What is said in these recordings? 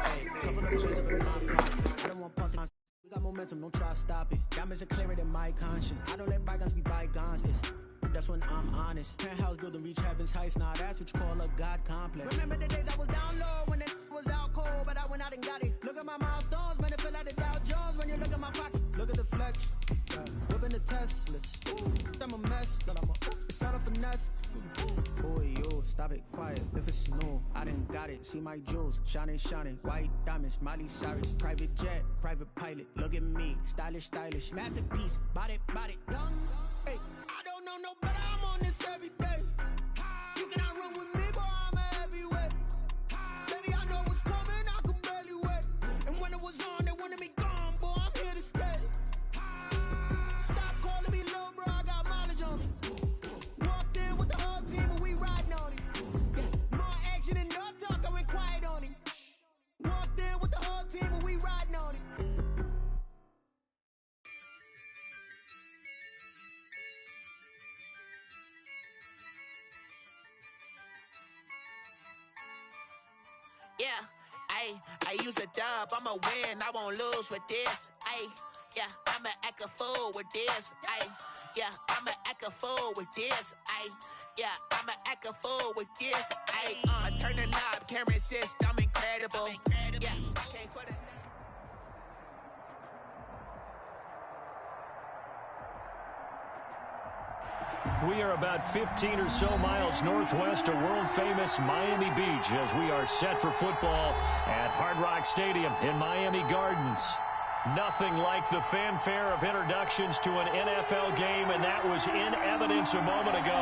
Hey, couple of plays up in my pocket. I don't want pussy. We got momentum, don't try to stop it. Diamonds are clearer than my conscience. I don't let bygones be bygones. That's when I'm honest. Penthouse building, reach heaven's heights. Now that's what you call a God complex. Remember the days I was down low when it was out cold, but I went out and got it. Look at my milestones, man, it feel like the Dow Jones when you look at my pocket. Look at the flex, whipping the Teslas. I'm a mess, it's all a finesse. Boy, yo, stop it, quiet. If it's snow, I didn't got it. See my jewels, shining, white diamonds, Miley Cyrus, private jet, private pilot. Look at me, stylish, masterpiece, body, young. Hey, I don't know no better. I'm on this every day. You cannot run with me, boy. I'm a heavyweight. Baby, I know what's coming. I could barely wait. And when it was on, they wanted me gone, boy. I'm here to stay. Stop calling me little bro. I got mileage on me. Walked in with the whole team, and we riding on it. Yeah. More action and no talk. I went quiet on it. Walked in with the whole team, and we riding on it. Yeah, I use a dub, I'ma win, I won't lose with this. Yeah, I'ma act a fool with this. Yeah, I'ma act a fool with this. Yeah, I'ma act a fool with this. I turn the knob, camera assist, I'm incredible. Yeah, came for the. We are about 15 or so miles northwest of world-famous Miami Beach as we are set for football at Hard Rock Stadium in Miami Gardens. Nothing like the fanfare of introductions to an NFL game, and that was in evidence a moment ago.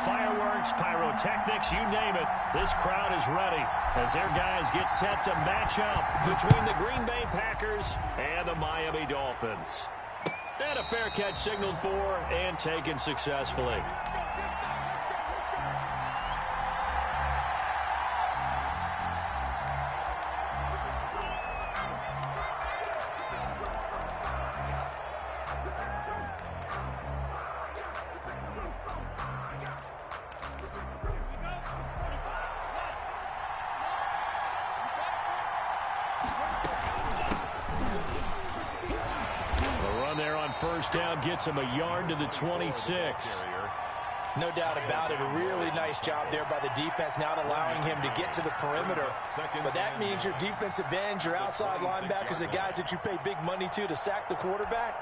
Fireworks, pyrotechnics, you name it. This crowd is ready as their guys get set to match up between the Green Bay Packers and the Miami Dolphins. And a fair catch signaled for and taken successfully. First down gets him a yard to the 26. No doubt about it. A really nice job there by the defense, not allowing him to get to the perimeter. But that means your defensive ends, your outside linebackers, the guys that you pay big money to sack the quarterback,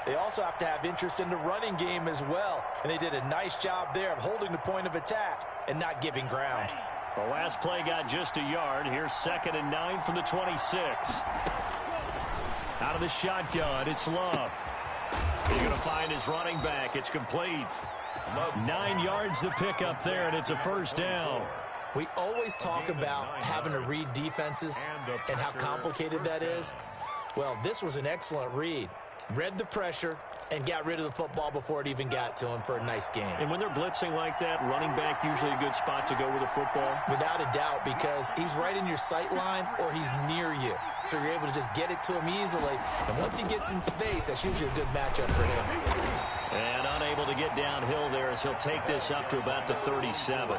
they also have to have interest in the running game as well. And they did a nice job there of holding the point of attack and not giving ground. The last play got just a yard. Here's 2nd and 9 from the 26. Out of the shotgun, it's Love. He's going to find his running back. It's complete. 9 yards to pick up there, and it's a first down. We always talk about having to read defenses and how complicated that is. Well, this was an excellent read. Read the pressure and got rid of the football before it even got to him for a nice game. And when they're blitzing like that, running back usually a good spot to go with the football? Without a doubt, because he's right in your sight line or he's near you. So you're able to just get it to him easily. And once he gets in space, that's usually a good matchup for him. And unable to get downhill there as he'll take this up to about the 37.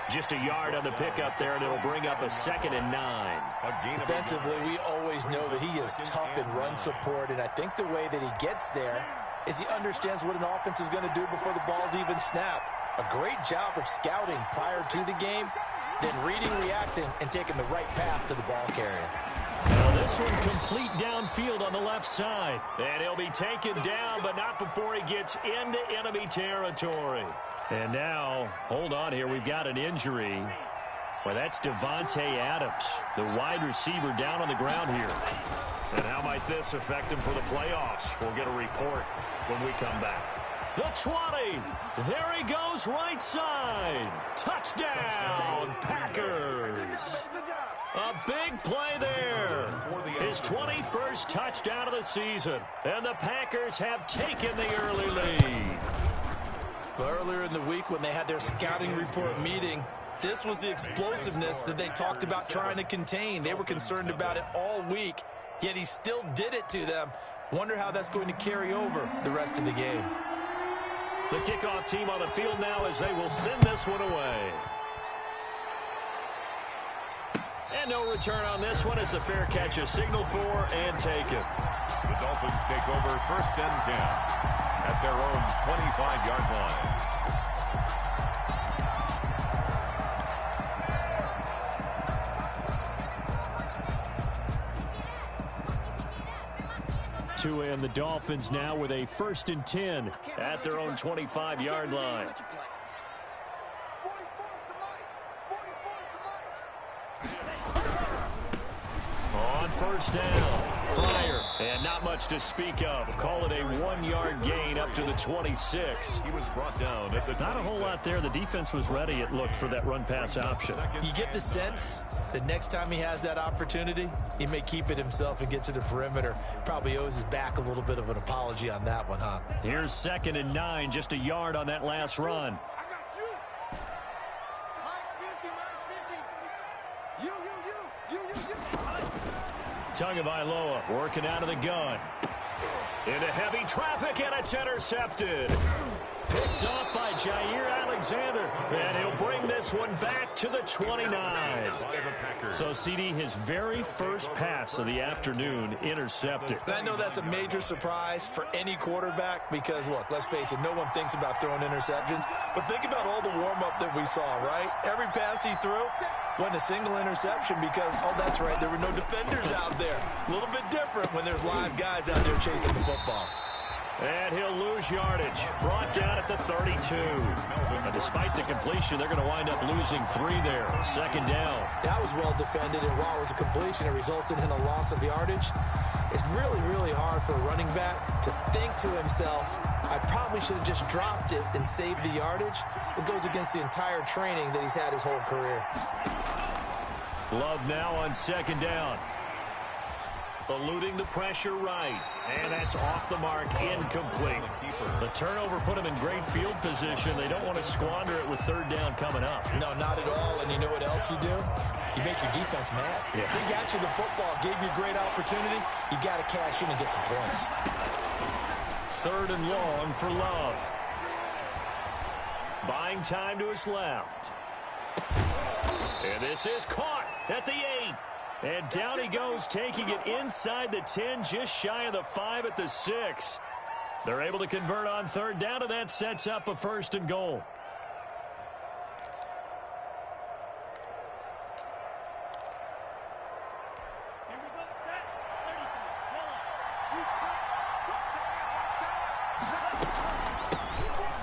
Just a yard on the pickup there, and it'll bring up a 2nd and 9. Defensively, we always know that he is tough in run support, and I think the way that he gets there is he understands what an offense is going to do before the ball's even snapped. A great job of scouting prior to the game, then reading, reacting, and taking the right path to the ball carrier. Now this one complete downfield on the left side. And he'll be taken down, but not before he gets into enemy territory. And now, hold on here, we've got an injury. Well, that's Devontae Adams, the wide receiver down on the ground here. And how might this affect him for the playoffs? We'll get a report when we come back. The 20. There he goes, right side. Touchdown, Packers. A big play there. His 21st touchdown of the season. And the Packers have taken the early lead. Earlier in the week when they had their scouting report meeting, this was the explosiveness that they talked about trying to contain. They were concerned about it all week, yet he still did it to them. Wonder how that's going to carry over the rest of the game. The kickoff team on the field now as they will send this one away. And no return on this one as the fair catch is signaled for and taken. The Dolphins take over 1st and 10 at their own 25-yard line. Tua and the Dolphins now with a 1st and 10 at their own 25-yard line. On 1st down, Pryor, and not much to speak of. Call it a 1-yard gain up to the 26. He was brought down at the 26. Not a whole lot there. The defense was ready, it looked, for that run-pass option. You get the sense that next time he has that opportunity, he may keep it himself and get to the perimeter. Probably owes his back a little bit of an apology on that one, huh? Here's 2nd and 9, just a yard on that last run. Tagovailoa working out of the gun. Into heavy traffic, and it's intercepted. Picked off by Jair Alexander, and he'll bring this one back to the 29. So, CD, his very first pass of the afternoon intercepted. And I know that's a major surprise for any quarterback because, look, let's face it, no one thinks about throwing interceptions. But think about all the warm-up that we saw, right? Every pass he threw wasn't a single interception because, oh, that's right, there were no defenders out there. A little bit different when there's live guys out there chasing the football. And he'll lose yardage. Brought down at the 32. And despite the completion, they're going to wind up losing 3 there. 2nd down. That was well defended, and while it was a completion, it resulted in a loss of yardage. It's really, really hard for a running back to think to himself, I probably should have just dropped it and saved the yardage. It goes against the entire training that he's had his whole career. Love now on 2nd down. Eluding the pressure right. And that's off the mark, incomplete. The turnover put him in great field position. They don't want to squander it with 3rd down coming up. No, not at all. And you know what else you do? You make your defense mad. Yeah. They got you the football, gave you a great opportunity. You got to cash in and get some points. 3rd and long for Love. Buying time to his left. And this is caught at the 8. And down he goes, taking it inside the 10, just shy of the 5 at the 6. They're able to convert on 3rd down, and that sets up a 1st and goal.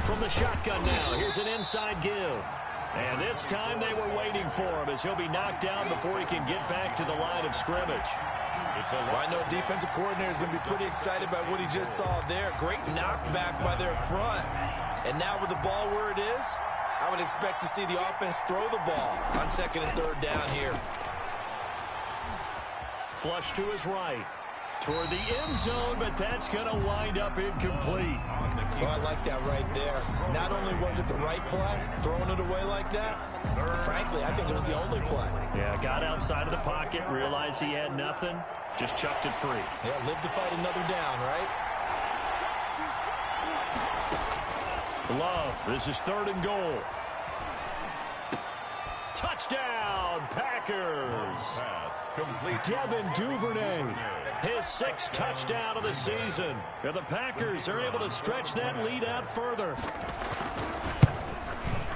From the shotgun now, here's an inside give. And this time they were waiting for him as he'll be knocked down before he can get back to the line of scrimmage. Well, I know defensive coordinator is going to be pretty excited by what he just saw there. Great knockback by their front. And now with the ball where it is, I would expect to see the offense throw the ball on 2nd and 3rd down here. Flush to his right. Toward the end zone, but that's going to wind up incomplete. Well, I like that right there. Not only was it the right play, throwing it away like that, frankly, I think it was the only play. Yeah, got outside of the pocket, realized he had nothing, just chucked it free. Yeah, live to fight another down, right? Love, this is 3rd and goal. Touchdown, Packers. Pass complete. Devin Duvernay, his 6th touchdown of the season. And the Packers are able to stretch that lead out further.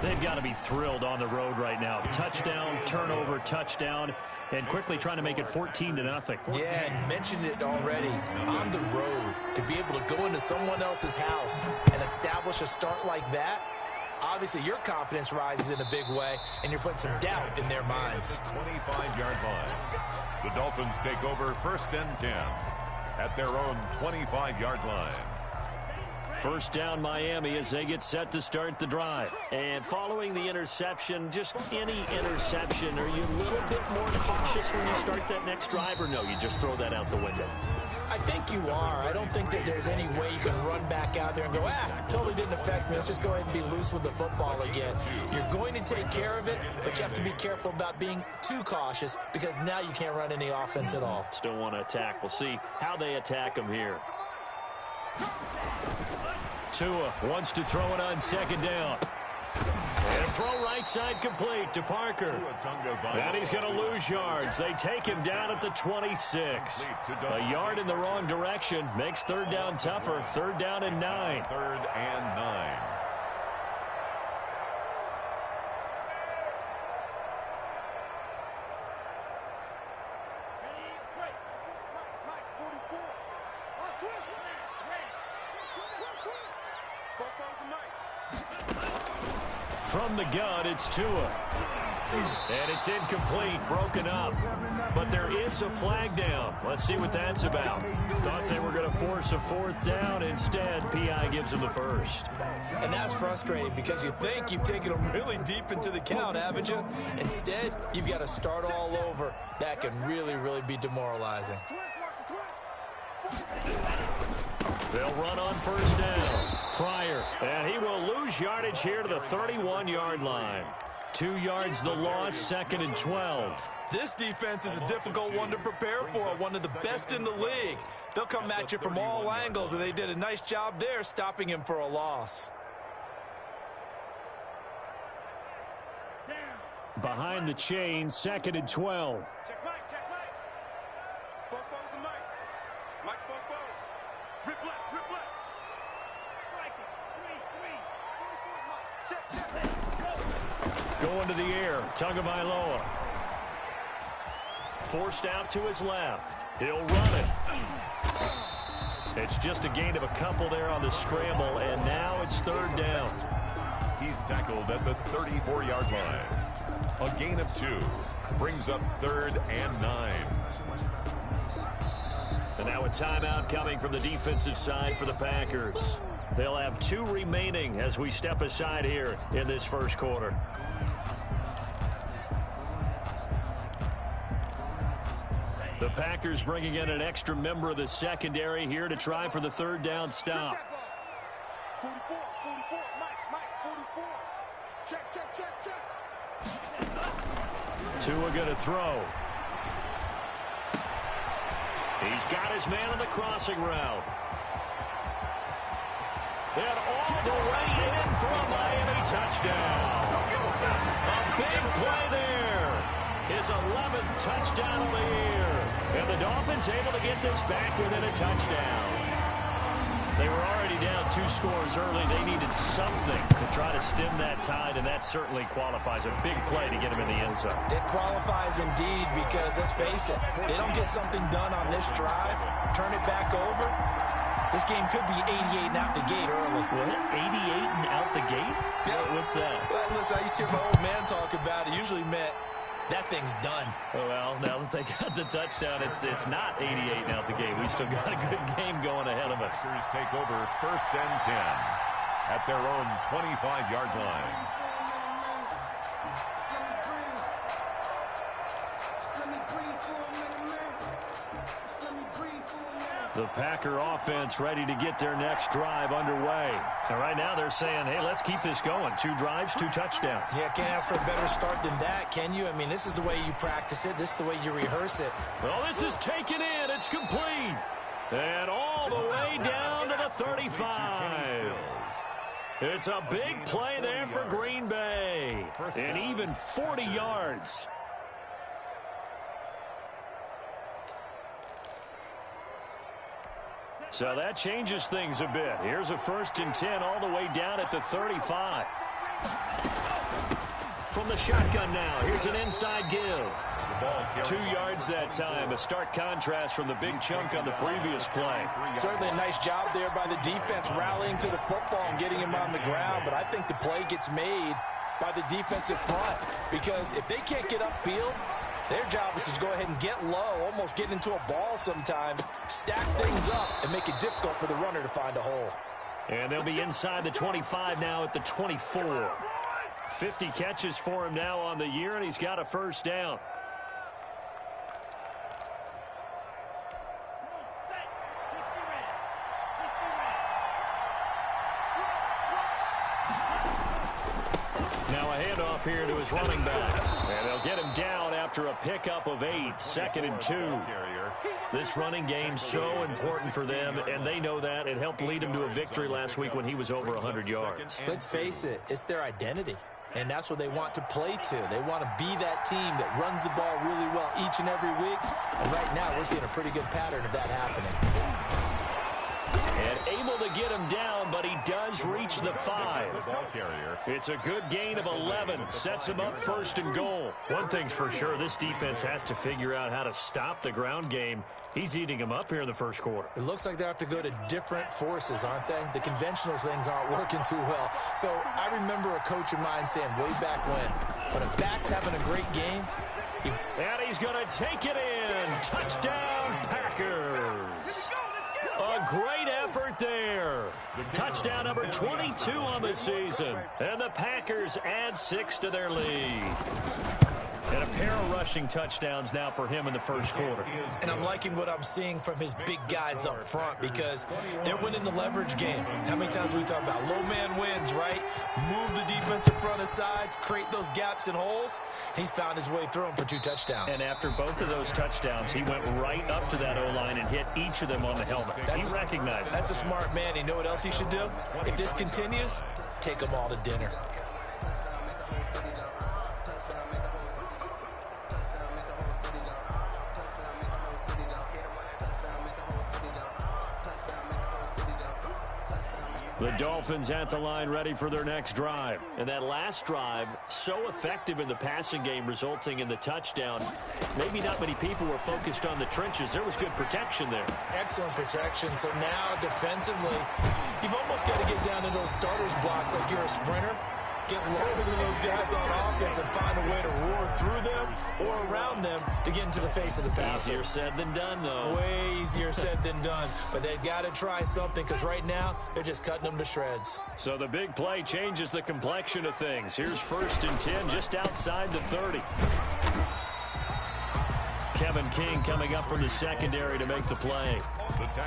They've got to be thrilled on the road right now. Touchdown, turnover, touchdown, and quickly trying to make it 14-0. Yeah, and mentioned it already. On the road, to be able to go into someone else's house and establish a start like that, obviously your confidence rises in a big way, and you're putting some doubt in their minds. 25-yard line. The Dolphins take over 1st and 10 at their own 25-yard line. 1st down Miami as they get set to start the drive. And following the interception, just any interception, are you a little bit more cautious when you start that next drive, or no, you just throw that out the window? I think you are. I don't think that there's any way you can run back out there and go, totally didn't affect me. Let's just go ahead and be loose with the football again. You're going to take care of it, but you have to be careful about being too cautious because now you can't run any offense at all. Still want to attack. We'll see how they attack them here. Tua wants to throw it on 2nd down. And throw right side complete to Parker. And he's going to lose yards. They take him down at the 26. A yard in the wrong direction makes third down tougher. Third down and 9. Third and 9. From the gun, it's Tua. And it's incomplete, broken up. But there is a flag down. Let's see what that's about. Thought they were going to force a fourth down. Instead, P.I. gives them the first. And that's frustrating because you think you've taken them really deep into the count, haven't you? Instead, you've got to start all over. That can really, really be demoralizing. They'll run on first down. Pryor, and he will lose yardage here to the 31-yard line. 2 yards the loss, second and 12. This defense is a difficult one to prepare for, one of the best in the league. They'll come at you from all angles, and they did a nice job there stopping him for a loss. Behind the chain, second and 12. Going to the air, Tagovailoa. Forced out to his left. He'll run it. It's just a gain of a couple there on the scramble, and now it's third down. He's tackled at the 34-yard line. A gain of 2 brings up third and 9. And now a timeout coming from the defensive side for the Packers. They'll have 2 remaining as we step aside here in this first quarter. The Packers bringing in an extra member of the secondary here to try for the third down stop. 44, Mike, 44. Check. Tua going to throw. He's got his man on the crossing route. And all the way in for a Miami touchdown. A big play there. His 11th touchdown of the year. And the Dolphins able to get this back within a touchdown. They were already down 2 scores early. They needed something to try to stem that tide, and that certainly qualifies. A big play to get him in the end zone. It qualifies indeed because, let's face it, they don't get something done on this drive, turn it back over, this game could be 88 and out the gate early. What? 88 and out the gate? Yeah. What's that? Well, listen, I used to hear my old man talk about it. Usually meant that thing's done. Well, now that they got the touchdown, it's not 88 and out the gate. We still got a good game going ahead of us. Packers take over first and 10 at their own 25-yard line. The Packer offense ready to get their next drive underway. And right now they're saying, hey, let's keep this going. 2 drives, 2 touchdowns. Yeah, can't ask for a better start than that, can you? I mean, this is the way you practice it. This is the way you rehearse it. Well, this is taken in. It's complete. And all the way down to the 35. It's a big play there for Green Bay. And even 40 yards. So that changes things a bit. Here's a first and 10 all the way down at the 35. From the shotgun now, here's an inside give. 2 yards that time. A stark contrast from the big chunk on the previous play. Certainly a nice job there by the defense rallying to the football and getting him on the ground. But I think the play gets made by the defensive front. Because if they can't get upfield, their job is to go ahead and get low, almost get into a ball sometimes, stack things up, and make it difficult for the runner to find a hole. And they'll be inside the 25 now at the 24. 50 catches for him now on the year, and he's got a first down. Now a handoff here to his running back. And they'll get him down after a pickup of 8, second and 2. This running game so important for them, and they know that. It helped lead them to a victory last week when he was over 100 yards. Let's face it, it's their identity. And that's what they want to play to. They want to be that team that runs the ball really well each and every week. And right now, we're seeing a pretty good pattern of that happening. And able to get him down, but he does reach the 5. It's a good gain of 11. Sets him up first and goal. One thing's for sure, this defense has to figure out how to stop the ground game. He's eating him up here in the first quarter. It looks like they have to go to different forces, aren't they? The conventional things aren't working too well. So I remember a coach of mine saying way back when a back's having a great game. And he's going to take it in. Touchdown, Packers. A great effort there. Touchdown number 22 on the season. And the Packers add 6 to their lead. And a pair of rushing touchdowns now for him in the first quarter. And I'm liking what I'm seeing from his big guys up front because they're winning the leverage game. How many times we talk about low man wins, right? Move the defensive front aside, create those gaps and holes. He's found his way through them for 2 touchdowns. And after both of those touchdowns, he went right up to that O-line and hit each of them on the helmet. He recognized it. That's a smart man. You know what else he should do? If this continues, take them all to dinner. The Dolphins at the line ready for their next drive. And that last drive, so effective in the passing game, resulting in the touchdown. Maybe not many people were focused on the trenches. There was good protection there. Excellent protection. So now defensively, you've almost got to get down to those starters blocks like you're a sprinter. Get lower than those guys on offense and find a way to roar through them or around them to get into the face of the passer. Easier said than done, though. Way easier said than done. But they've got to try something because right now they're just cutting them to shreds. So the big play changes the complexion of things. Here's 1st and 10 just outside the 30. Kevin King coming up from the secondary to make the play.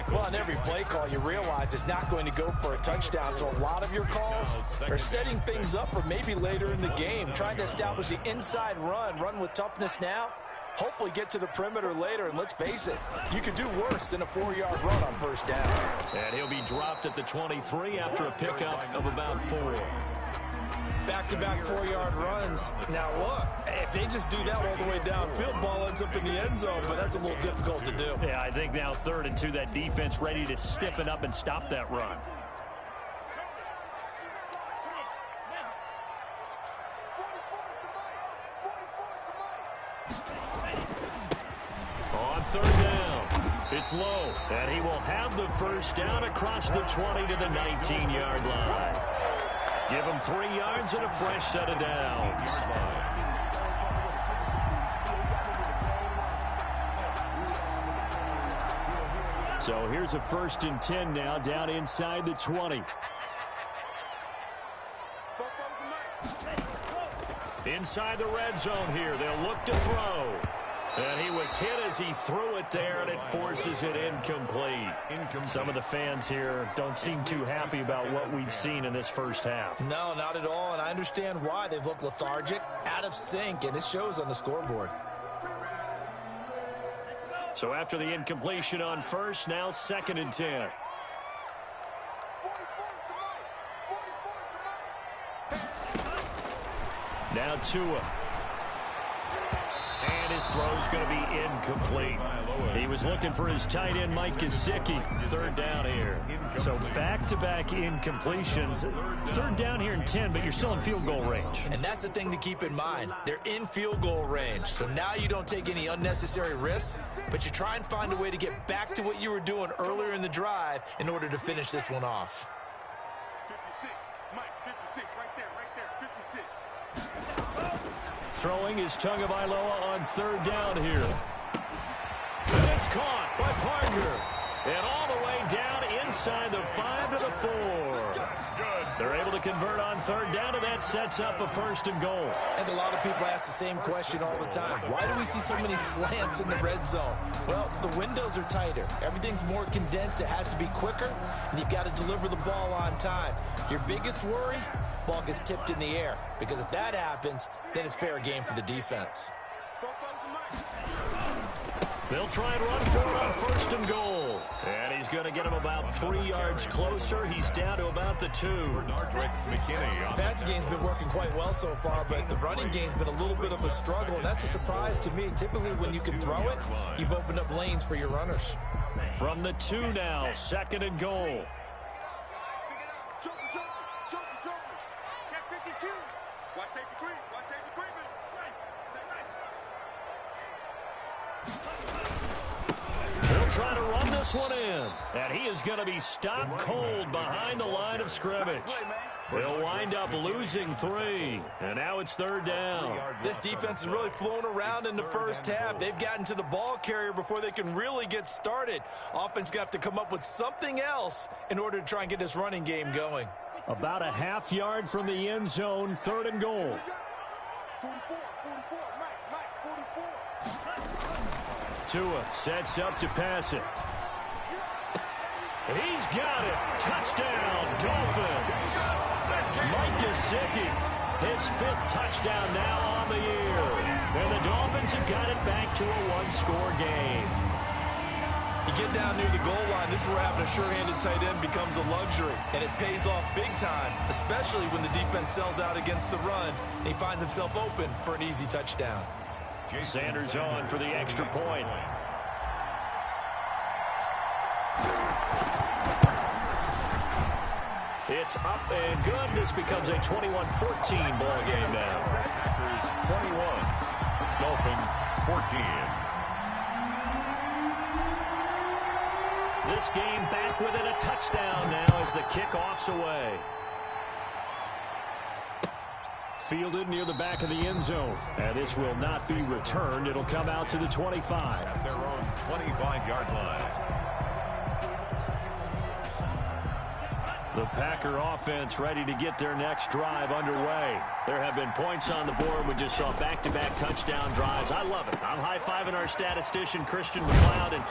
Well, on every play call, you realize it's not going to go for a touchdown. So a lot of your calls are setting things up for maybe later in the game, trying to establish the inside run with toughness now. Hopefully get to the perimeter later, and let's face it, you could do worse than a 4-yard run on 1st down. And he'll be dropped at the 23 after a pickup of about 4. Back-to-back 4-yard runs. Now, look, if they just do that all the way downfield, ball ends up in the end zone, but that's a little difficult to do. Yeah, I think now 3rd and 2, that defense ready to stiffen up and stop that run. On 3rd down, it's low, and he will have the 1st down across the 20 to the 19-yard line. Give him 3 yards and a fresh set of downs. So here's a 1st and 10 now down inside the 20. Inside the red zone here. They'll look to throw. And he was hit as he threw it there, and it forces it incomplete. Some of the fans here don't seem too happy about what we've seen in this first half. No, not at all, and I understand why. They've looked lethargic, out of sync, and it shows on the scoreboard. So after the incompletion on 1st, now 2nd and 10. Now Tua. And his throw's going to be incomplete. He was looking for his tight end, Mike Gesicki. 3rd down here. So back-to-back incompletions. 3rd down here and 10, but you're still in field goal range. And that's the thing to keep in mind. They're in field goal range. So now you don't take any unnecessary risks, but you try and find a way to get back to what you were doing earlier in the drive in order to finish this one off. 56, Mike, 56, right there, 56. Throwing is Tagovailoa on 3rd down here. And it's caught by Parker. And all the way down inside the 5 to the 4. They're able to convert on 3rd down, and that sets up a 1st and goal. And a lot of people ask the same question all the time. Why do we see so many slants in the red zone? Well, the windows are tighter. Everything's more condensed. It has to be quicker, and you've got to deliver the ball on time. Your biggest worry? Ball gets tipped in the air, because if that happens, then it's fair game for the defense. They'll try and run for it on 1st and goal. And he's going to get him about 3 yards closer. He's down to about the 2. The passing game's been working quite well so far, but the running game's been a little bit of a struggle, and that's a surprise to me. Typically, when you can throw it, you've opened up lanes for your runners. From the 2 now, 2nd and goal. Check 52. Watch safety creep. Watch safety creeping. They'll try to run this one in. And he is going to be stopped cold behind the line of scrimmage. They'll wind up losing 3. And now it's 3rd down. This defense has really flown around in the first half. They've gotten to the ball carrier before they can really get started. Offense going to have to come up with something else in order to try and get this running game going. About a half yard from the end zone, 3rd and goal. 44, Mike, 44. Tua sets up to pass it. He's got it. Touchdown, Dolphins. Mike Gesicki, his 5th touchdown now on the year. And the Dolphins have got it back to a 1-score game. You get down near the goal line, this is where having a sure-handed tight end becomes a luxury, and it pays off big time, especially when the defense sells out against the run, and he finds himself open for an easy touchdown. Sanders on for the extra point. It's up and good. This becomes a 21-14 ball game now. Packers 21, Dolphins 14. This game back within a touchdown now as the kickoff's away. Fielded near the back of the end zone. And this will not be returned. It'll come out to the 25. At their own 25-yard line. The Packer offense ready to get their next drive underway. There have been points on the board. We just saw back-to-back touchdown drives. I love it. I'm high-fiving our statistician, Christian McLeod, and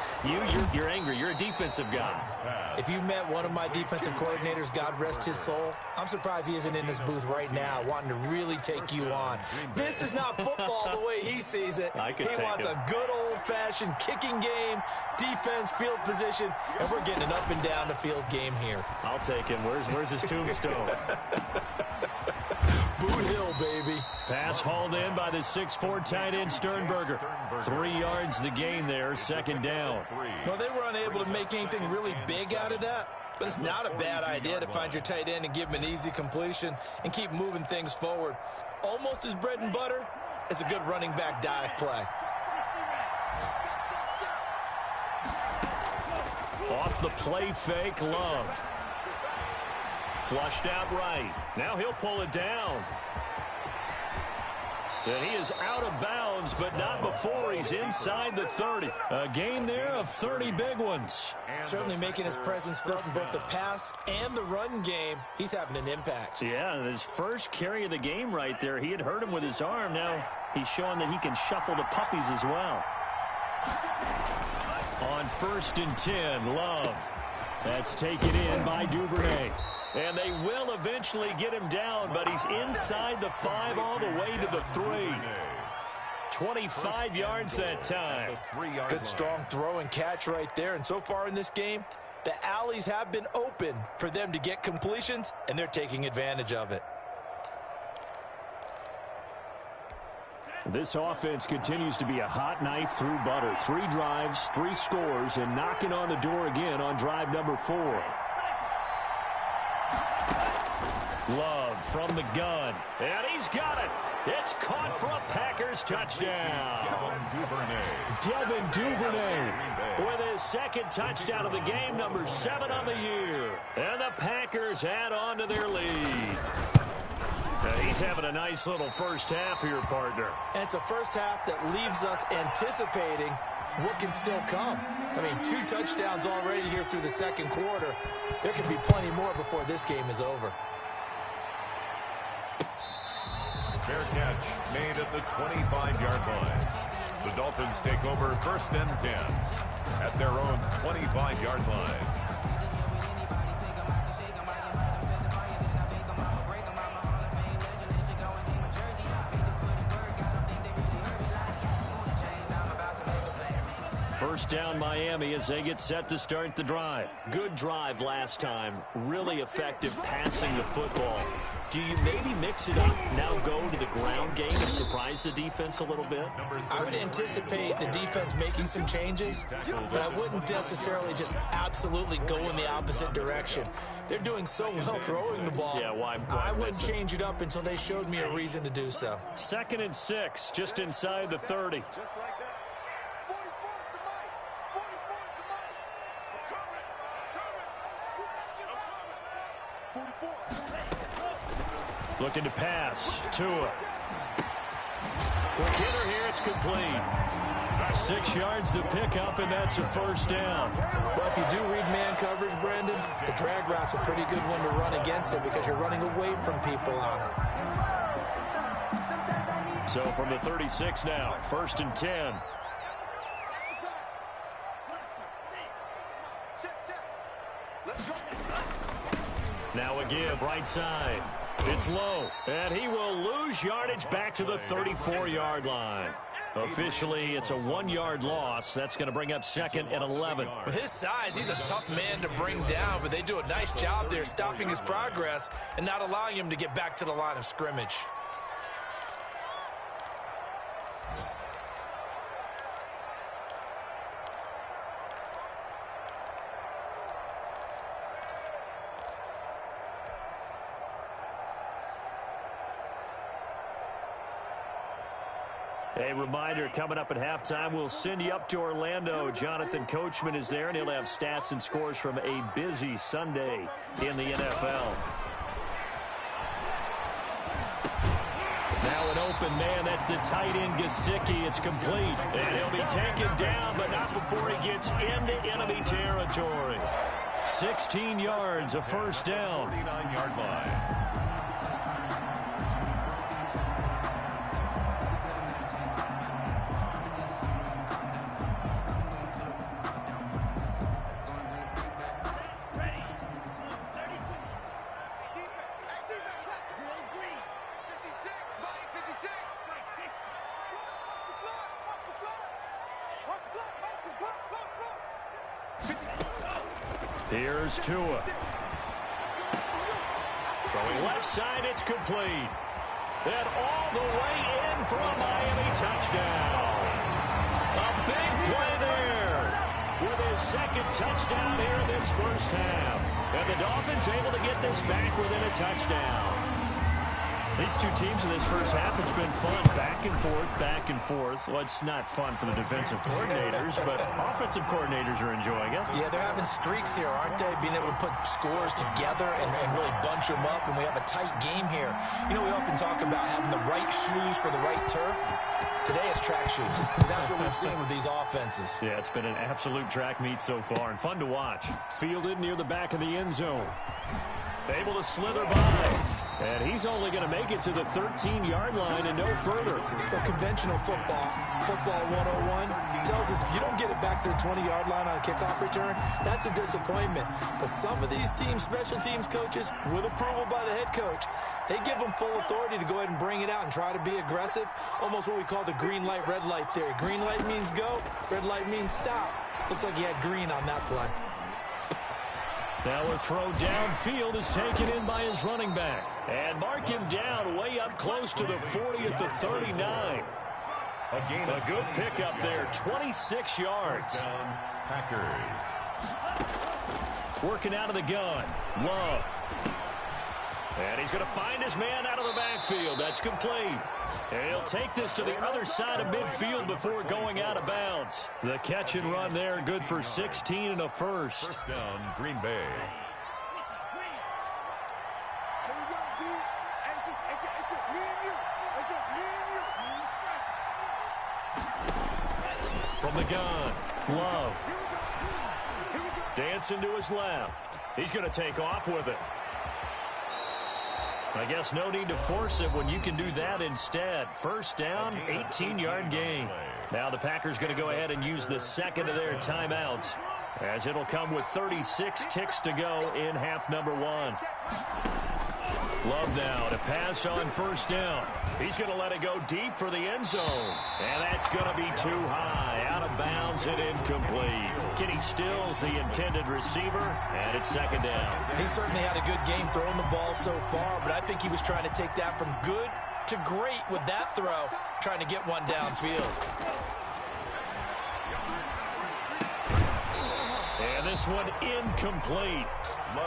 you're angry. You're a defensive guy. If you met one of my defensive coordinators, God rest his soul, I'm surprised he isn't in this booth right now wanting to really take you on. This is not football the way he sees it. He wants a good old-fashioned kicking game, defense, field position, and we're getting an up and down the field game here. I'll take him. Where's his tombstone? Boot Hill, baby. Pass hauled in by the 6'4" tight end Sternberger. 3 yards the gain there, 2nd down. Well, they were unable to make anything really big out of that, but it's not a bad idea to find your tight end and give him an easy completion and keep moving things forward. Almost as bread and butter as a good running back dive play. Off the play fake, Love. Flushed out right. Now he'll pull it down. And he is out of bounds, but not before he's inside the 30. A gain there of 30 big ones. Certainly making his presence felt in both the pass and the run game. He's having an impact. Yeah, his first carry of the game right there. He had hurt him with his arm. Now he's showing that he can shuffle the puppies as well. On 1st and 10, Love. That's taken in by Duvernay. And they will eventually get him down, but he's inside the 5 all the way to the 3. 25 yards that time. Good strong throw and catch right there. And so far in this game, the alleys have been open for them to get completions, and they're taking advantage of it. This offense continues to be a hot knife through butter. 3 drives, 3 scores, and knocking on the door again on drive number 4. Love from the gun, and he's got it. It's caught for a Packers touchdown. Devin Duvernay with his 2nd touchdown of the game, number 7 on the year. And the Packers add on to their lead. He's having a nice little first half here, partner. And it's a first half that leaves us anticipating what can still come. I mean, 2 touchdowns already here through the 2nd quarter. There could be plenty more before this game is over. Fair catch made at the 25-yard line. The Dolphins take over 1st and 10 at their own 25-yard line. First down Miami as they get set to start the drive. Good drive last time. Really effective passing the football. Do you maybe mix it up, now go to the ground game and surprise the defense a little bit? I would anticipate the defense making some changes, but I wouldn't necessarily just absolutely go in the opposite direction. They're doing so well throwing the ball. Yeah, why I wouldn't change it up until they showed me a reason to do so. 2nd and 6, just inside the 30. Just like that. 44. Looking to pass. Tua. Quick hitter here. It's complete. 6 yards the pickup, and that's a first down. Well, if you do read man coverage, Brendan, the drag route's a pretty good one to run against it because you're running away from people on it. So from the 36 now, 1st and 10. Now a give, right side. It's low, and he will lose yardage back to the 34-yard line. Officially, it's a 1-yard loss. That's going to bring up 2nd and 11. With his size, he's a tough man to bring down, but they do a nice job there stopping his progress and not allowing him to get back to the line of scrimmage. A reminder, coming up at halftime, we'll send you up to Orlando. Jonathan Coachman is there, and he'll have stats and scores from a busy Sunday in the NFL. Now an open man. That's the tight end, Gesicki. It's complete. And he'll be taken down, but not before he gets into enemy territory. 16 yards, a first down. 39-yard line. Here's Tua. Throwing left side, it's complete. And all the way in for a Miami touchdown. A big play there with his 2nd touchdown here in this first half. And the Dolphins able to get this back within a touchdown. These two teams in this first half, it's been fun. Back and forth, back and forth. Well, it's not fun for the defensive coordinators, but offensive coordinators are enjoying it. Yeah, they're having streaks here, aren't they? Being able to put scores together and really bunch them up, and we have a tight game here. You know, we often talk about having the right shoes for the right turf. Today it's track shoes. That's what we've seen with these offenses. Yeah, it's been an absolute track meet so far, and fun to watch. Fielded near the back of the end zone. Able to slither by. And he's only going to make it to the 13-yard line and no further. The conventional football 101, tells us if you don't get it back to the 20-yard line on a kickoff return, that's a disappointment. But some of these teams, special teams coaches, with approval by the head coach, they give them full authority to go ahead and bring it out and try to be aggressive. Almost what we call the green light, red light theory. Green light means go, red light means stop. Looks like he had green on that play. Now a throw downfield is taken in by his running back. And mark him down way up close to the 40 at the 39. A good pickup there, 26 yards. Packers. Working out of the gun, Love. And he's going to find his man out of the backfield. That's complete. And he'll take this to the other side of midfield before going out of bounds. The catch and run there, good for 16 and a first. First down, Green Bay. It's just me and you. It's just me and you. From the gun, Love. Dancing to his left. He's going to take off with it. I guess no need to force it when you can do that instead. First down, 18-yard gain. Now the Packers going to go ahead and use the second of their timeouts, as it'll come with 36 ticks to go in half number one. Love now to pass on first down. He's going to let it go deep for the end zone. And that's going to be too high. Out of bounds and incomplete. Kenny Stills, the intended receiver, and it's second down. He certainly had a good game throwing the ball so far, but I think he was trying to take that from good to great with that throw, trying to get one downfield. And this one incomplete.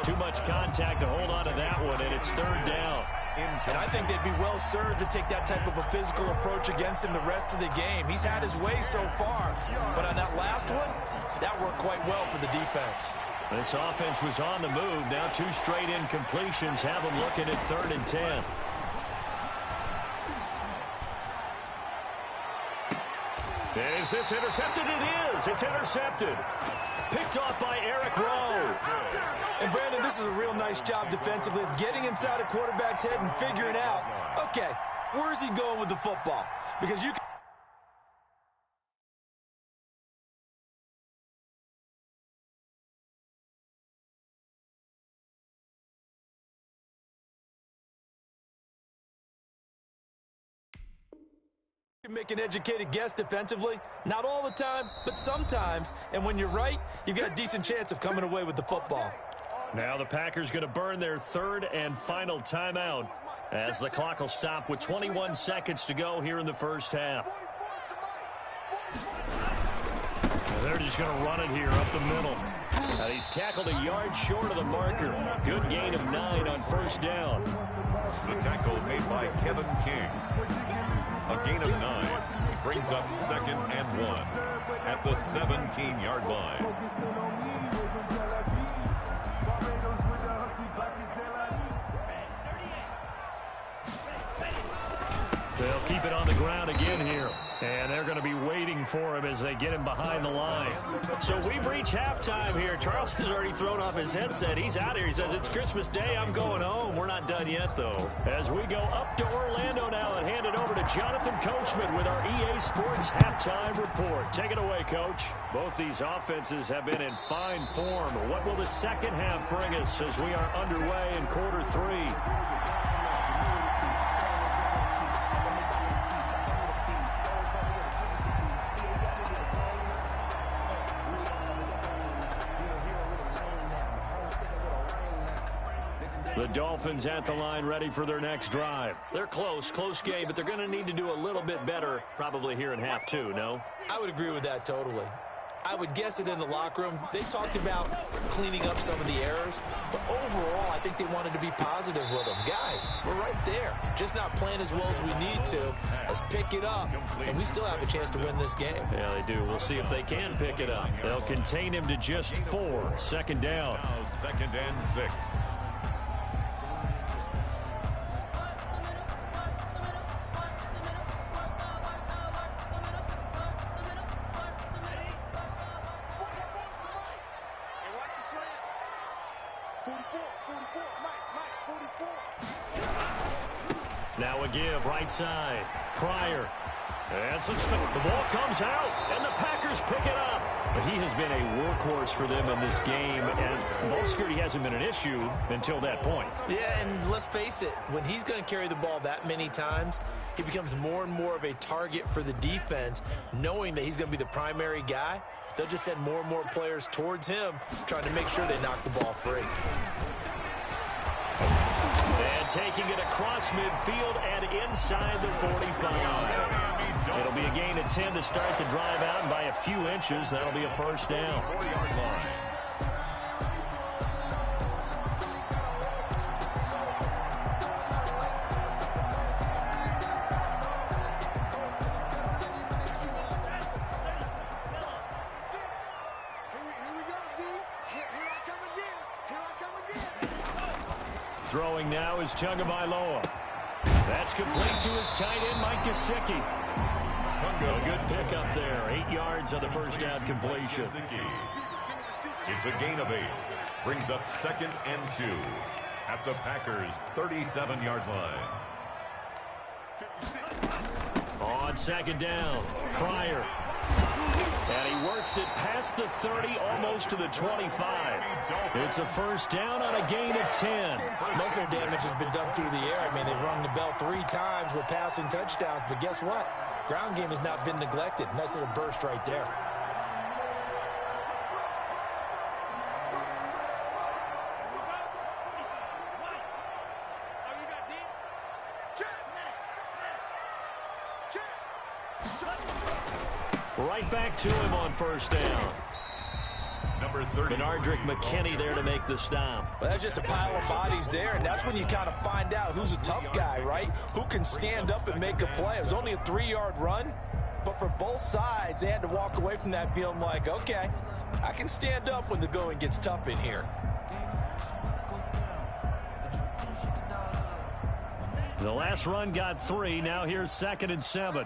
Too much contact to hold on to that one, and it's third down. And I think they'd be well served to take that type of a physical approach against him the rest of the game. He's had his way so far, but on that last one, that worked quite well for the defense. This offense was on the move. Now 2 straight incompletions have them looking at 3rd and 10. Is this intercepted? It is. It's intercepted. Picked off by Eric Rowe. And, Brandon, this is a real nice job defensively of getting inside a quarterback's head and figuring out, okay, where's he going with the football? Because you can make an educated guess defensively. Not all the time, but sometimes. And when you're right, you've got a decent chance of coming away with the football. Now the Packers going to burn their 3rd and final timeout as the clock will stop with 21 seconds to go here in the first half. They're just going to run it here up the middle. He's tackled a yard short of the marker. Good gain of 9 on first down. The tackle made by Kevin King. A gain of 9 brings up 2nd and 1 at the 17-yard line. They'll keep it on the ground again here. And they're going to be waiting for him as they get him behind the line. So we've reached halftime here. Charles has already thrown off his headset. He's out here. He says, it's Christmas Day. I'm going home. We're not done yet, though. As we go up to Orlando now and hand it over to Jonathan Coachman with our EA Sports Halftime Report. Take it away, Coach. Both these offenses have been in fine form. What will the second half bring us as we are underway in quarter 3? The Dolphins at the line ready for their next drive. They're close game, but they're going to need to do a little bit better probably here in half 2, no? I would agree with that totally. I would guess it in the locker room. They talked about cleaning up some of the errors, but overall, I think they wanted to be positive with them. Guys, we're right there. Just not playing as well as we need to. Let's pick it up, and we still have a chance to win this game. Yeah, they do. We'll see if they can pick it up. They'll contain him to just 4. Second down. Now 2nd and 6. Now a give, right side. Pryor. And some spin. The ball comes out, and the Packers pick it up. But he has been a workhorse for them in this game, and ball security hasn't been an issue until that point. Yeah, and let's face it, when he's going to carry the ball that many times, he becomes more and more of a target for the defense, knowing that he's going to be the primary guy. They'll just send more and more players towards him, trying to make sure they knock the ball free. And taking it across midfield and inside the 45. It'll be a gain of 10 to start the drive out, and by a few inches, that'll be a first down. 4-yard line. Throwing now is Tagovailoa. That's complete to his tight end, Mike Gesicki. A good pickup there. 8 yards on the first down completion. It's a gain of 8. Brings up 2nd and 2 at the Packers' 37-yard line. On second down, Pryor. And he works gets it past the 30, almost to the 25. It's a first down on a gain of 10. Most of the damage has been done through the air. I mean, they've rung the bell 3 times with passing touchdowns, but guess what? Ground game has not been neglected. Nice little burst right there. Right back to him on first down. Number 30. Benardrick McKinney there to make the stop. Well, that's just a pile of bodies there, and that's when you kind of find out who's a tough guy, right? Who can stand up and make a play. It was only a 3-yard run, but for both sides, they had to walk away from that feeling like, okay, I can stand up when the going gets tough in here. The last run got 3. Now here's 2nd and 7.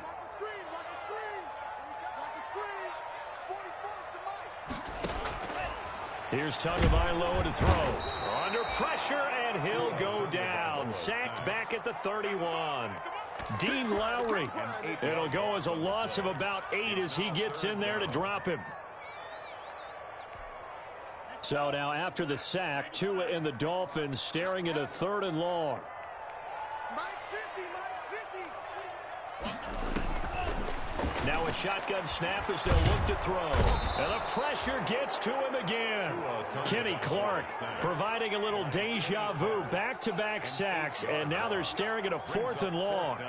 Here's Tagovailoa to throw. Under pressure, and he'll go down. Sacked back at the 31. Dean Lowry. It'll go as a loss of about 8 as he gets in there to drop him. So now after the sack, Tua and the Dolphins staring at a 3rd and long. Now a shotgun snap as they'll look to throw. And the pressure gets to him again. Kenny Clark providing a little deja vu. Back-to-back sacks, and now they're staring at a 4th and long.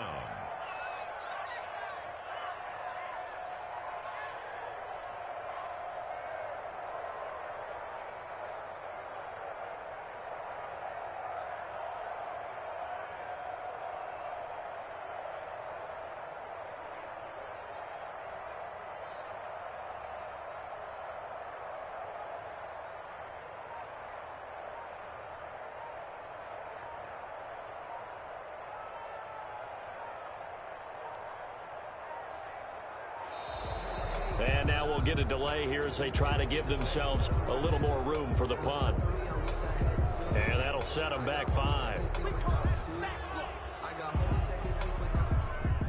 And now we'll get a delay here as they try to give themselves a little more room for the punt. And that'll set them back 5.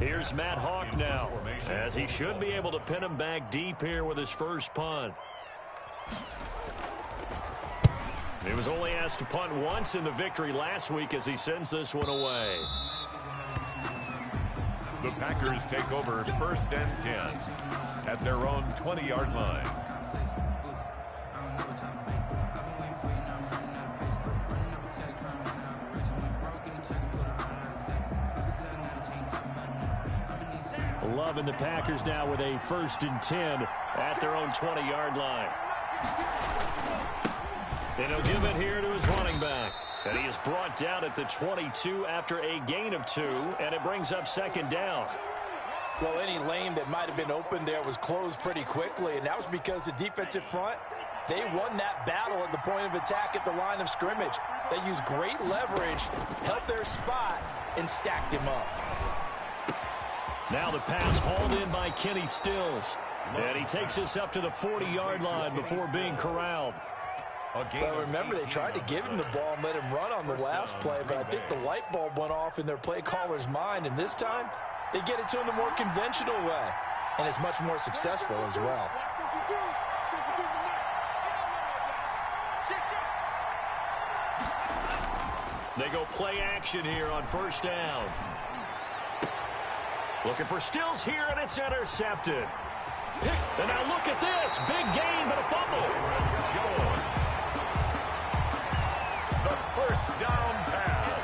Here's Matt Hawk now, as he should be able to pin him back deep here with his first punt. He was only asked to punt once in the victory last week as he sends this one away. The Packers take over 1st and 10 at their own 20-yard line. Loving the Packers now with a 1st and 10 at their own 20-yard line. And he'll give it here to his running back. And he is brought down at the 22 after a gain of 2, and it brings up 2nd down. Well, any lane that might have been open there was closed pretty quickly, and that was because the defensive front, they won that battle at the point of attack at the line of scrimmage. They used great leverage, held their spot, and stacked him up. Now the pass hauled in by Kenny Stills. And he takes us up to the 40-yard line before being corralled. Well, remember, they tried to give him the ball and let him run on the last play, but I think the light bulb went off in their play caller's mind, and this time they get it to him the more conventional way, and it's much more successful as well. They go play action here on 1st down. Looking for Stills here, and it's intercepted. And now look at this. Big gain, but a fumble. The 1st down pass.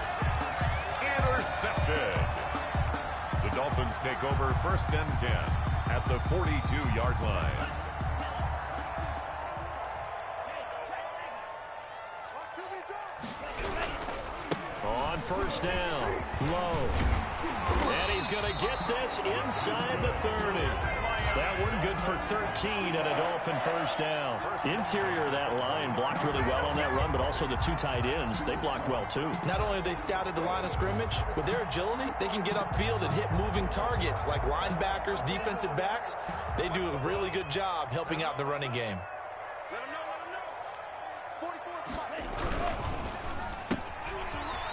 Intercepted. The Dolphins take over 1st and 10 at the 42-yard line. On 1st down, Lowe. And he's going to get this inside the 30. That one good for 13 and a Dolphin 1st down. Interior of that line blocked really well on that run, but also the 2 tight ends, they blocked well too. Not only have they scouted the line of scrimmage, with their agility, they can get upfield and hit moving targets like linebackers, defensive backs. They do a really good job helping out the running game.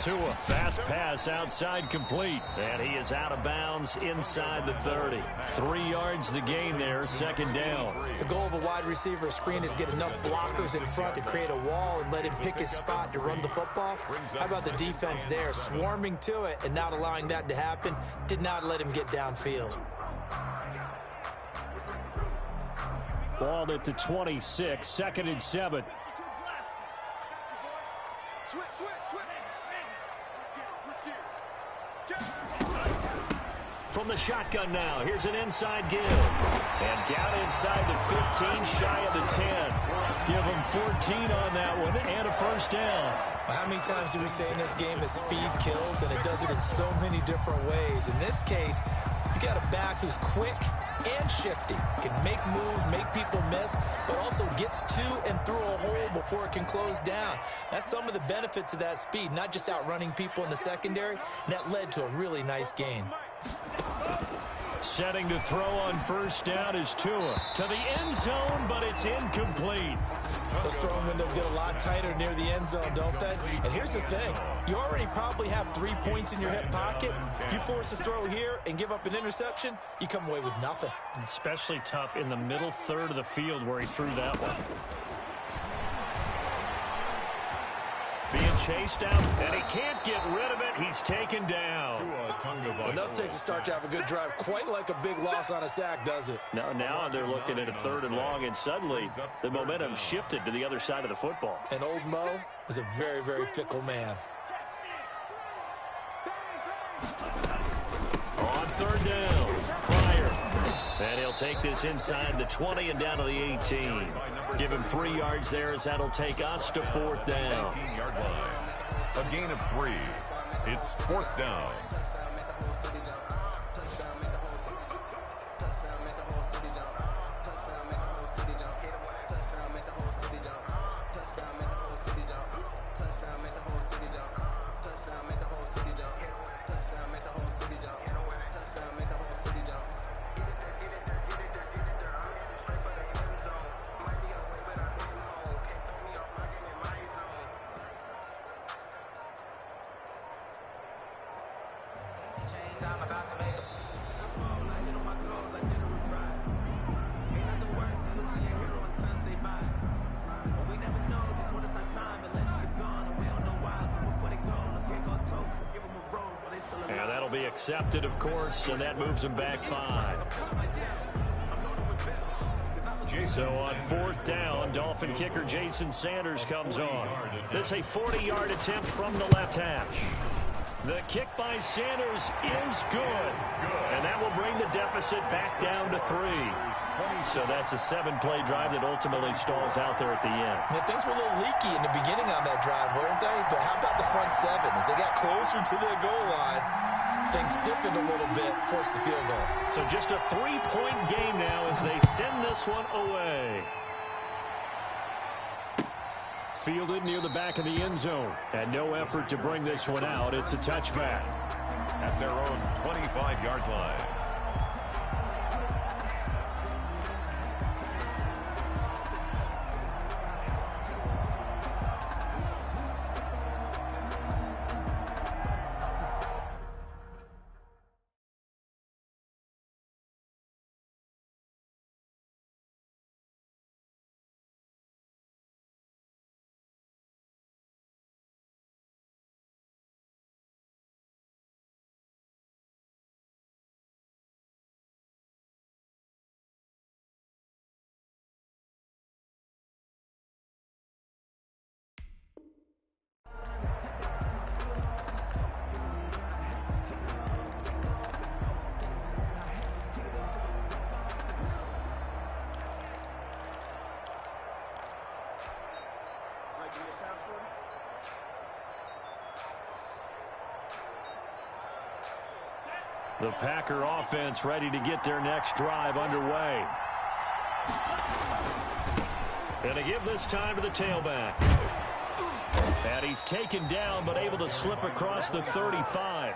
Tua, fast pass outside complete. And he is out of bounds inside the 30. 3 yards the gain there, second down. The goal of a wide receiver screen is get enough blockers in front to create a wall and let him pick his spot to run the football. How about the defense there, swarming to it and not allowing that to happen? Did not let him get downfield. Ball at the 26, 2nd and 7. From the shotgun now, here's an inside give. And down inside the 15, shy of the 10. Give him 14 on that one and a first down. How many times do we say in this game that speed kills, and it does it in so many different ways? In this case, you got a back who's quick and shifty, can make moves, make people miss, but also gets to and through a hole before it can close down. That's some of the benefits of that speed, not just outrunning people in the secondary, and that led to a really nice gain. Setting to throw on first down is Tua. To the end zone, but it's incomplete. Those throwing windows get a lot tighter near the end zone, don't they? And here's the thing. You already probably have 3 points in your hip pocket. You force a throw here and give up an interception, you come away with nothing. Especially tough in the middle third of the field where he threw that one. Being chased down, and he can't get rid of it. He's taken down. Enough takes to start to have a good drive. Quite like a big loss on a sack, does it? Now they're looking at a 3rd and long, and suddenly the momentum shifted to the other side of the football. And old Mo is a very, very fickle man. On 3rd down, Pryor. And he'll take this inside the 20 and down to the 18. Give him 3 yards there as that'll take us to 4th down. 18-yard line. A gain of 3. It's 4th down. And that'll be accepted, of course, and that moves him back 5. So on 4th down, Dolphin kicker Jason Sanders comes on. This is a 40-yard attempt from the left hash. The kick by Sanders is good. And that will bring the deficit back down to 3. So that's a 7-play drive that ultimately stalls out there at the end. Yeah, things were a little leaky in the beginning on that drive, weren't they? But how about the front 7? As they got closer to the goal line, things stiffened a little bit, forced the field goal. So just a 3-point game now as they send this one away. Fielded near the back of the end zone. And no effort to bring this one out. It's a touchback. At their own 25-yard line. The Packer offense ready to get their next drive underway. And to give this time to the tailback. And he's taken down but able to slip across the 35.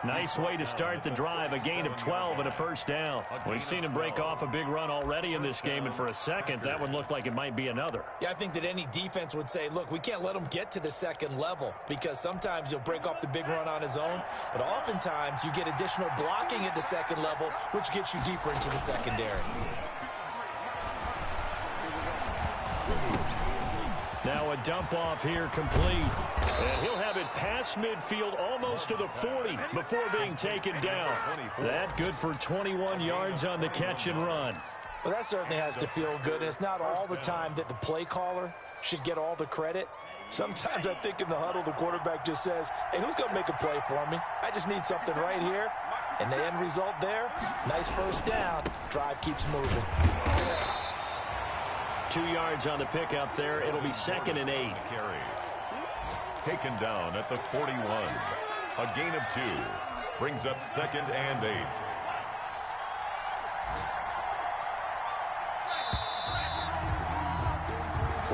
Nice way to start the drive, a gain of 12 and a first down. We've seen him break off a big run already in this game, and for a second, that one looked like it might be another. Yeah, I think that any defense would say, look, we can't let him get to the second level, because sometimes he'll break off the big run on his own, but oftentimes you get additional blocking at the second level, which gets you deeper into the secondary. Now a dump off here complete. And he'll have it past midfield almost to the 40 before being taken down. That good for 21 yards on the catch and run. Well, that certainly has to feel good. And it's not all the time that the play caller should get all the credit. Sometimes I think in the huddle, the quarterback just says, hey, who's going to make a play for me? I just need something right here. And the end result there, nice first down. Drive keeps moving. 2 yards on the pickup there. It'll be 2nd and 8. Taken down at the 41. A gain of 2. Brings up 2nd and 8.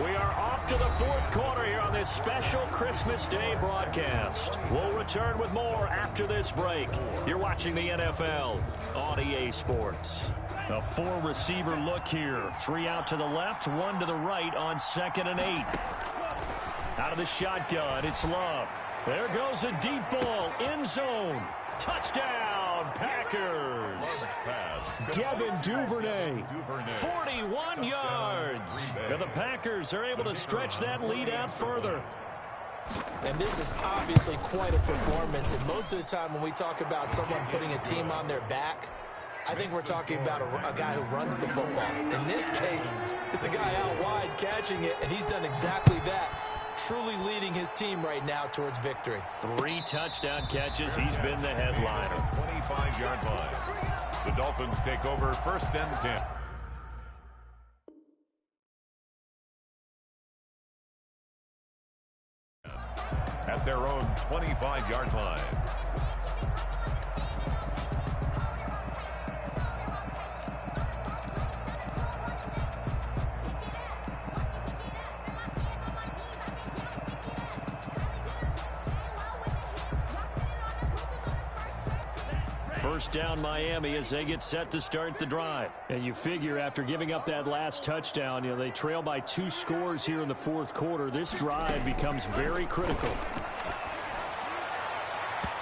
We are off to the fourth quarter here on this special Christmas Day broadcast. We'll return with more after this break. You're watching the NFL on EA Sports. A 4-receiver look here. 3 out to the left, 1 to the right on 2nd and 8. Out of the shotgun, it's Love. There goes a deep ball, end zone. Touchdown, Packers. Devin Duvernay, 41 yards. And the Packers are able to stretch that lead out further. And this is obviously quite a performance. And most of the time when we talk about someone putting a team on their back, I think we're talking about a guy who runs the football. In this case, it's a guy out wide catching it, and he's done exactly that, truly leading his team right now towards victory. 3 touchdown catches. He's been the headliner. 25-yard line. The Dolphins take over 1st and 10. At their own 25-yard line. First down Miami as they get set to start the drive. And you figure after giving up that last touchdown, they trail by 2 scores here in the fourth quarter. This drive becomes very critical.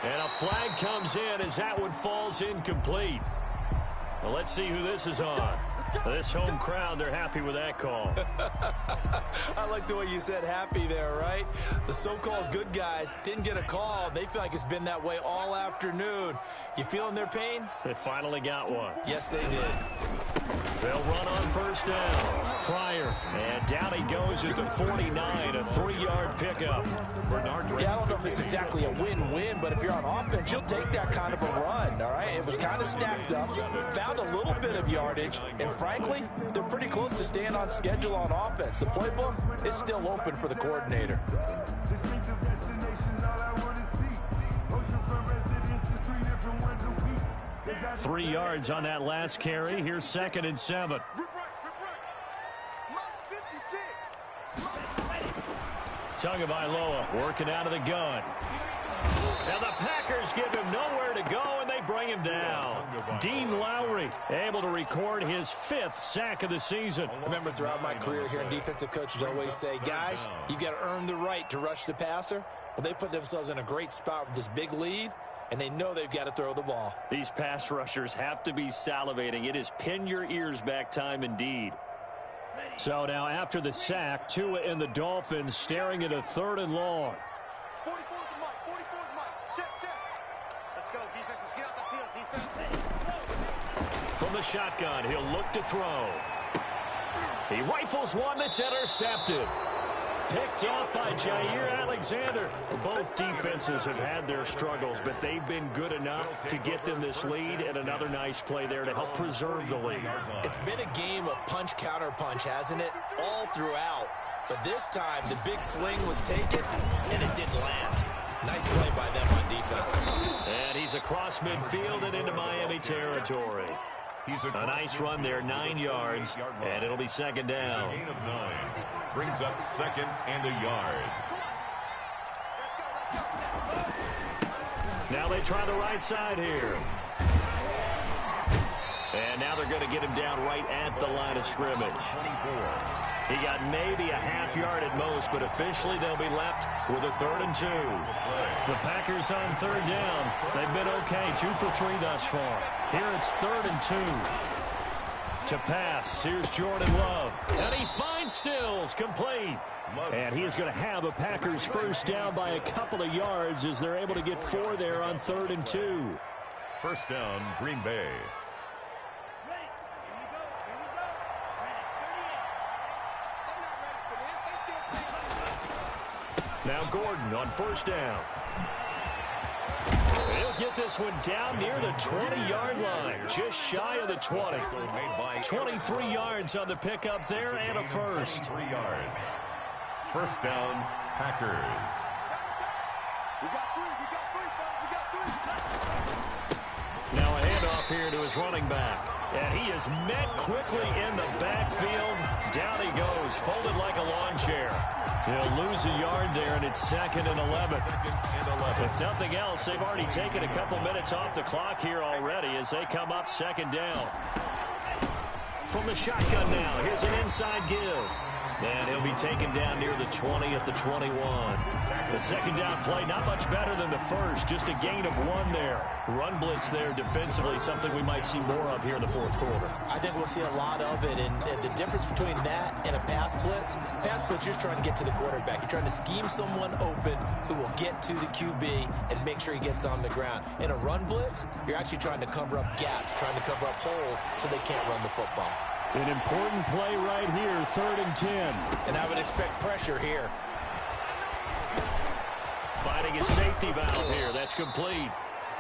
And a flag comes in as that one falls incomplete. Well, let's see who this is on. This home crowd, they're happy with that call. I like the way you said happy there, right? The so-called good guys didn't get a call. They feel like it's been that way all afternoon. You feeling their pain? They finally got one. Yes, they did. They'll run on first down. Pryor, and down he goes at the 49, a 3-yard pickup. Yeah, I don't know if it's exactly a win-win, but if you're on offense, you'll take that kind of a run, all right? It was kind of stacked up, found a little bit of yardage, and frankly, they're pretty close to staying on schedule on offense. The playbook is still open for the coordinator. 3 yards on that last carry. Here's 2nd and 7. Tagovailoa working out of the gun. Now the Packers give him nowhere to go, and they bring him down. Dean Lowry able to record his 5th sack of the season. Remember, throughout my career here in defensive coaches always say, guys, you got to earn the right to rush the passer. Well, they put themselves in a great spot with this big lead, and they know they've got to throw the ball. These pass rushers have to be salivating. It is pin your ears back time indeed. So now after the sack, Tua and the Dolphins staring at a 3rd and long. 44 to Mike. 44 to Mike. Check. Let's go, defense. Let's get out the field, defense. From the shotgun, he'll look to throw. He rifles one that's intercepted. Picked off by Jair Alexander. Both defenses have had their struggles, but they've been good enough to get them this lead, and another nice play there to help preserve the lead. It's been a game of punch-counter-punch, hasn't it? All throughout. But this time, the big swing was taken, and it didn't land. Nice play by them on defense. And he's across midfield and into Miami territory. A nice run there, 9 yards, and it'll be 2nd down. A gain of 9. Brings up 2nd and a yard. Now they try the right side here. And now they're going to get him down right at the line of scrimmage. He got maybe a half yard at most, but officially they'll be left with a 3rd and 2. The Packers on 3rd down. They've been okay, 2 for 3 thus far. Here it's 3rd and 2. To pass, here's Jordan Love. And he finds Stills, complete. And he is going to have a Packers first down by a couple of yards as they're able to get 4 there on 3rd and 2. First down, Green Bay. Now Gordon on first down. He'll get this one down near the 20-yard line, just shy of the 20. 23 yards on the pickup there and a first. 3 yards. First down, Packers. We got 3. Now a handoff here to his running back. And he is met quickly in the backfield. Down he goes, folded like a lawn chair. He'll lose a yard there, and it's 2nd and 11. If nothing else, they've already taken a couple minutes off the clock here already as they come up 2nd down. From the shotgun now, here's an inside give. And he'll be taken down near the 20 at the 21. The 2nd down play, not much better than the first, just a gain of 1 there. Run blitz there defensively, something we might see more of here in the 4th quarter. I think we'll see a lot of it, and the difference between that and a pass blitz, you're trying to get to the quarterback. You're trying to scheme someone open who will get to the QB and make sure he gets on the ground. In a run blitz, you're actually trying to cover up gaps, trying to cover up holes so they can't run the football. An important play right here, 3rd and 10. And I would expect pressure here. Finding a safety valve here. That's complete.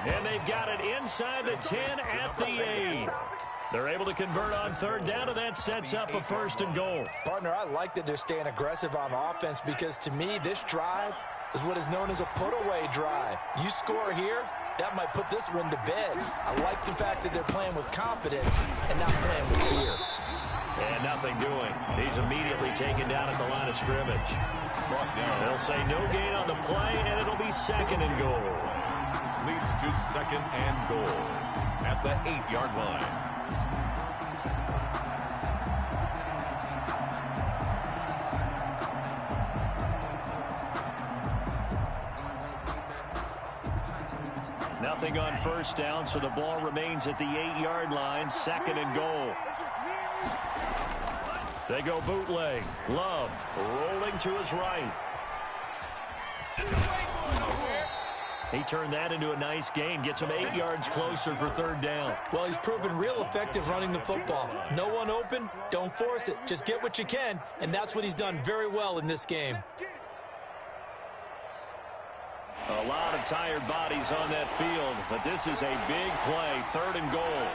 And they've got it inside the 10 at the 8. They're able to convert on 3rd down, and that sets up a 1st and goal. Partner, I like that they're staying aggressive on offense because, to me, this drive is what is known as a put-away drive. You score here, that might put this one to bed. I like the fact that they're playing with confidence and not playing with fear. And nothing doing. He's immediately taken down at the line of scrimmage. They'll say no gain on the play, and it'll be 2nd and goal. Leads to 2nd and goal at the 8-yard line. Nothing on first down, so the ball remains at the 8-yard line, 2nd and goal. They go bootleg. Love rolling to his right. He turned that into a nice gain. Gets him 8 yards closer for 3rd down. Well, he's proven real effective running the football. No one open, don't force it. Just get what you can, and that's what he's done very well in this game. A lot of tired bodies on that field, but this is a big play, 3rd and goal.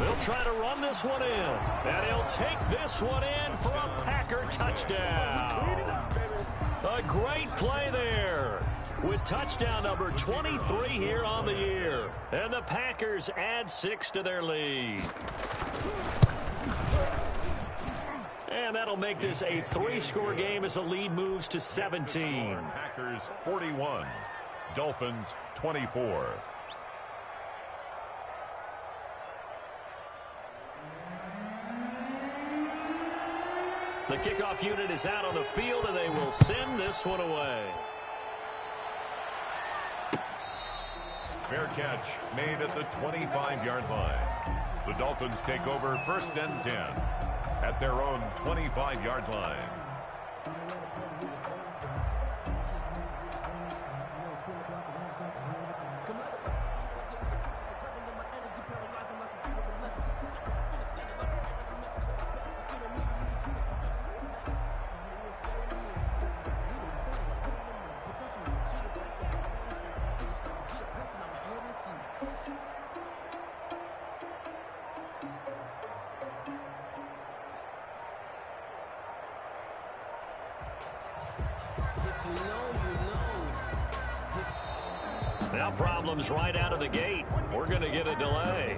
They'll try to run this one in, and he'll take this one in for a Packer touchdown. A great play there with touchdown number 23 here on the year. And the Packers add 6 to their lead. And that'll make this a 3-score game as the lead moves to 17. Packers 41, Dolphins 24. The kickoff unit is out on the field, and they will send this one away. Fair catch made at the 25-yard line. The Dolphins take over 1st and 10 at their own 25-yard line. Now problems right out of the gate. We're going to get a delay.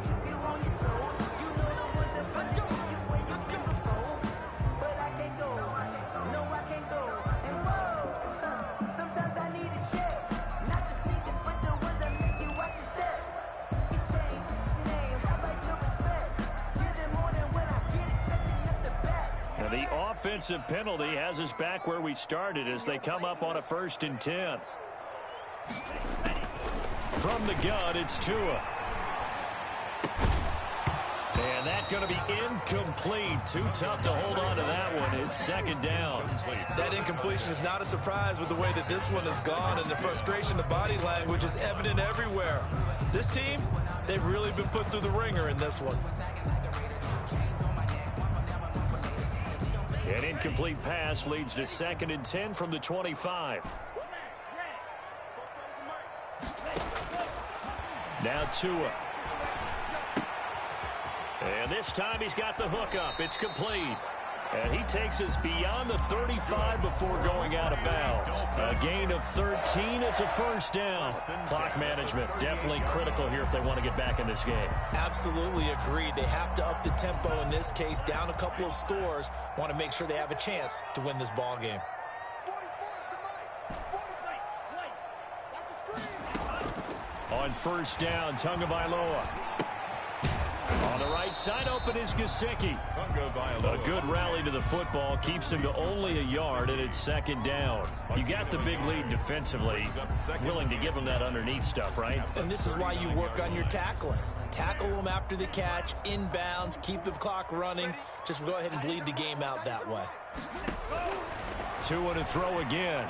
And the offensive penalty has us back where we started as they come up on a 1st and 10. From the gun, it's Tua. And that's going to be incomplete. Too tough to hold on to that one. It's 2nd down. That incompletion is not a surprise with the way that this one has gone, and the frustration, the body language is evident everywhere. This team, they've really been put through the ringer in this one. An incomplete pass leads to 2nd and 10 from the 25. Now Tua. And this time he's got the hook up. It's complete. And he takes us beyond the 35 before going out of bounds. A gain of 13. It's a 1st down. Clock management definitely critical here if they want to get back in this game. Absolutely agreed. They have to up the tempo in this case. Down a couple of scores. Want to make sure they have a chance to win this ball game. On 1st down, Tagovailoa. On the right side, open is Gesicki. A good rally to the football keeps him to only a yard, and it's 2nd down. You got the big lead defensively. Willing to give him that underneath stuff, right? And this is why you work on your tackling. Tackle them after the catch, inbounds, keep the clock running. Just go ahead and bleed the game out that way. Tua to throw again.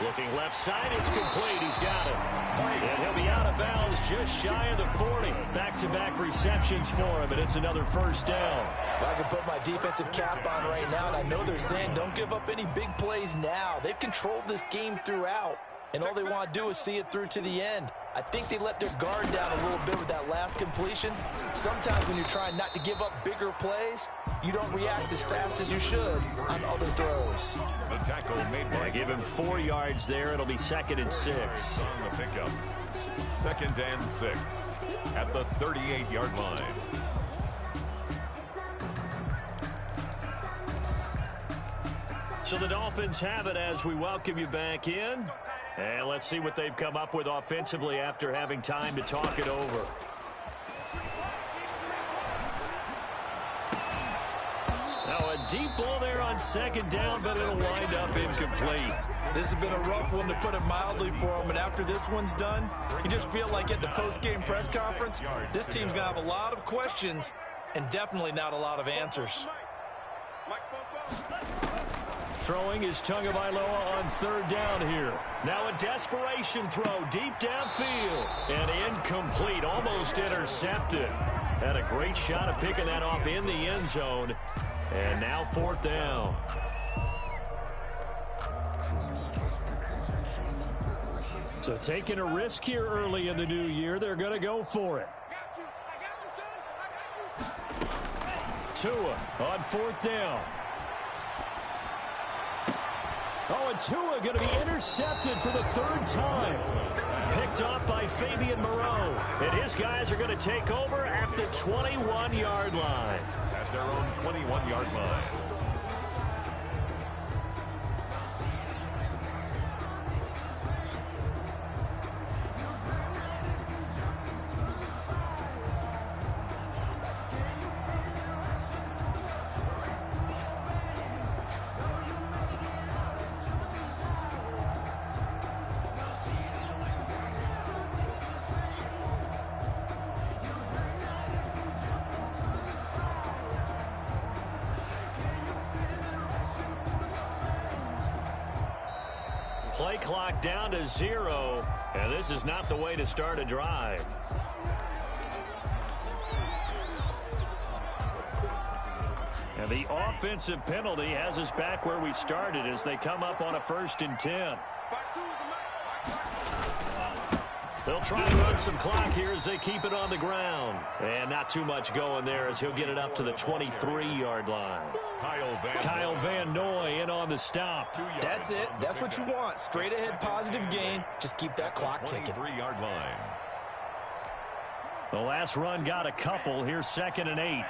Looking left side, it's complete. He's got it. And he'll be out of bounds just shy of the 40. Back-to-back receptions for him, and it's another 1st down. I can put my defensive cap on right now, and I know they're saying don't give up any big plays now. They've controlled this game throughout, and all they want to do is see it through to the end. I think they let their guard down a little bit with that last completion. Sometimes when you're trying not to give up bigger plays, you don't react as fast as you should on other throws. The tackle made by... Give him 4 yards there. It'll be 2nd and 6. On the pickup. 2nd and 6 at the 38-yard line. So the Dolphins have it as we welcome you back in. And let's see what they've come up with offensively after having time to talk it over. Now a deep ball there on 2nd down, but it'll wind up incomplete. This has been a rough one, to put it mildly, for him. And after this one's done, you just feel like at the post-game press conference, this team's going to have a lot of questions and definitely not a lot of answers. Throwing is Tagovailoa on 3rd down here. Now a desperation throw deep downfield. And incomplete, almost intercepted. Had a great shot of picking that off in the end zone. And now 4th down. So taking a risk here early in the new year, they're going to go for it. Tua on 4th down. Oh, and Tua going to be intercepted for the 3rd time. Picked off by Fabian Moreau. And his guys are going to take over at the 21-yard line. At their own 21-yard line. Play clock down to 0, and this is not the way to start a drive. And the offensive penalty has us back where we started as they come up on a 1st and 10. They'll try to run some clock here as they keep it on the ground. And not too much going there as he'll get it up to the 23-yard line. Kyle Van Noy in on the stop. That's it. That's what you want. Straight ahead positive gain. Just keep that clock ticking. 23-yard line. The last run got a couple. Here's 2nd and 8.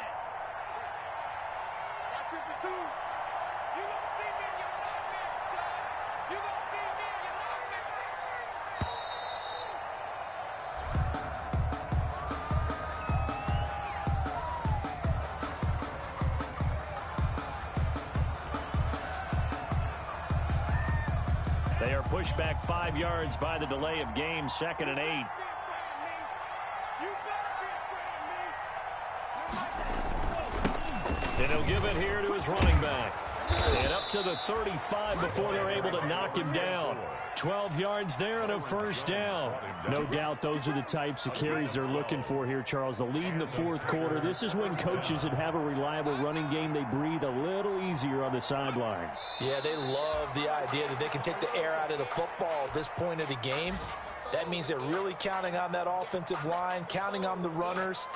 They are pushed back 5 yards by the delay of game, 2nd and 8. And he'll give it here to his running back. And up to the 35 before they're able to knock him down. 12 yards there and a first down. No doubt those are the types of carries they're looking for here, Charles. The lead in the fourth quarter. This is when coaches that have a reliable running game, they breathe a little easier on the sideline. Yeah, they love the idea that they can take the air out of the football at this point of the game. That means they're really counting on that offensive line, counting on the runners.